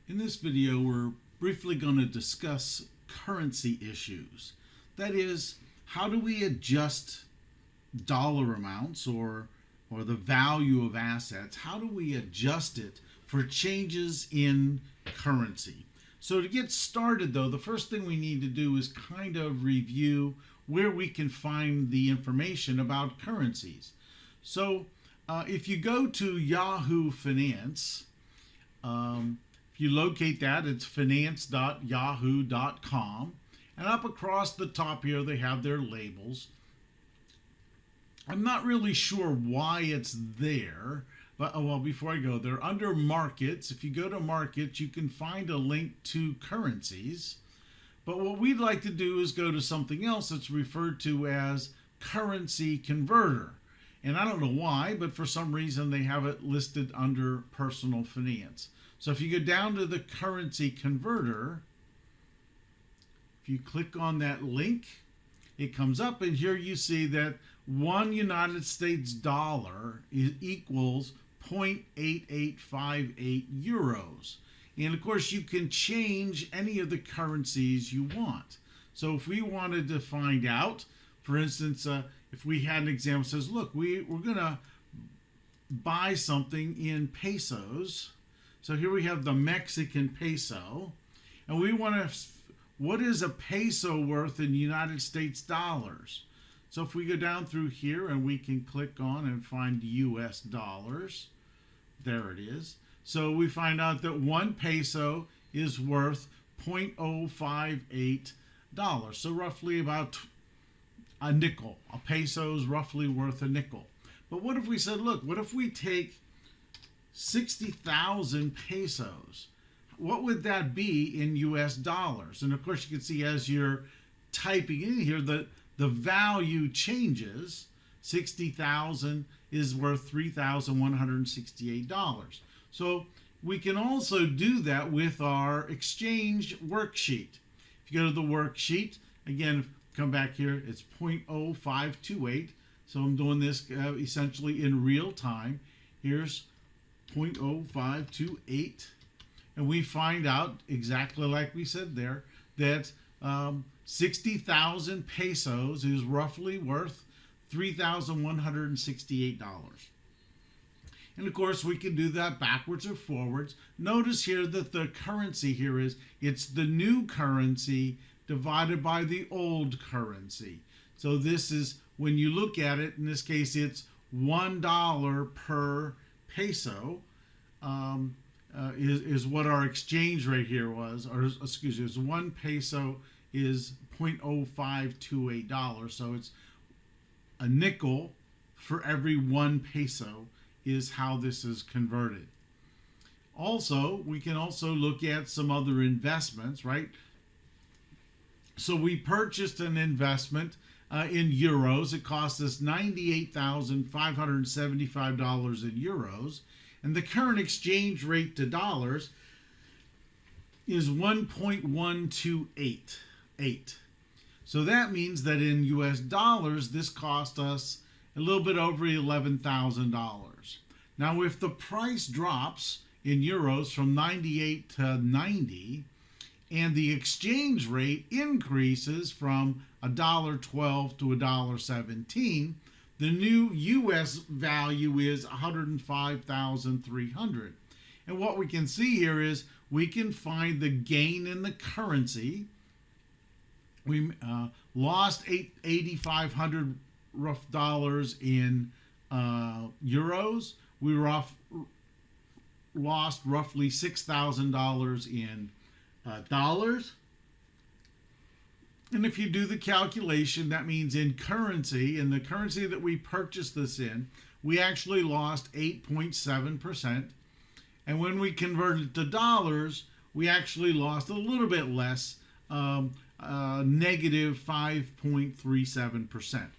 In this video, we're briefly going to discuss currency issues. That is, how do we adjust dollar amounts or the value of assets? How do we adjust it for changes in currency? So to get started, though, the first thing we need to do is kind of review where we can find the information about currencies. So if you go to Yahoo Finance, if you locate that, it's finance.yahoo.com. And up across the top here, they have their labels. I'm not really sure why it's there, but well, before I go there, under markets, if you go to markets, you can find a link to currencies. But what we'd like to do is go to something else that's referred to as currency converter. And I don't know why, but for some reason they have it listed under personal finance. So if you go down to the currency converter, if you click on that link, it comes up, and here you see that one United States dollar equals 0.8858 euros. And of course, you can change any of the currencies you want. So if we wanted to find out, for instance, if we had an example that says, look, we're going to buy something in pesos. So here we have the Mexican peso, and we want to, what is a peso worth in United States dollars? So if we go down through here and we can click on and find US dollars, there it is. So we find out that one peso is worth $0.058. So roughly about a nickel. A peso is roughly worth a nickel. But what if we said, look, what if we take 60,000 pesos? What would that be in US dollars? And of course you can see as you're typing in here that the value changes. 60,000 is worth $3,168. So we can also do that with our exchange worksheet. If you go to the worksheet, again, come back here, it's 0.0528. So I'm doing this essentially in real time. Here's 0.0528. And we find out exactly like we said there that 60,000 pesos is roughly worth $3,168. And of course, we can do that backwards or forwards. Notice here that the currency here it's the new currency divided by the old currency. So this is, when you look at it, in this case, it's $1 per peso. Is what our exchange rate here was, or excuse me, it's 1 peso is $0.0528. So it's a nickel for every 1 peso is how this is converted. Also, we can also look at some other investments, right? So we purchased an investment in euros. It cost us $98,575 in euros. And the current exchange rate to dollars is 1.1288. So that means that in US dollars, this cost us a little bit over $11,000. Now, if the price drops in euros from 98 to 90, and the exchange rate increases from $1.12 to $1.17, the new US value is $105,300. And what we can see here is we can find the gain in the currency. We lost $8,500 rough dollars in euros. We lost roughly $6,000 in dollars. And if you do the calculation, that means in currency, in the currency that we purchased this in, we actually lost 8.7%. And when we converted to dollars, we actually lost a little bit less, negative 5.37%.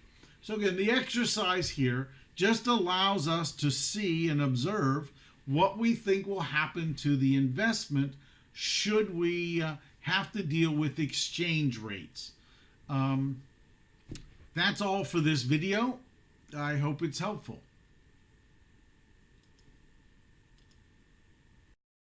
So again, the exercise here just allows us to see and observe what we think will happen to the investment should we have to deal with exchange rates. That's all for this video. I hope it's helpful.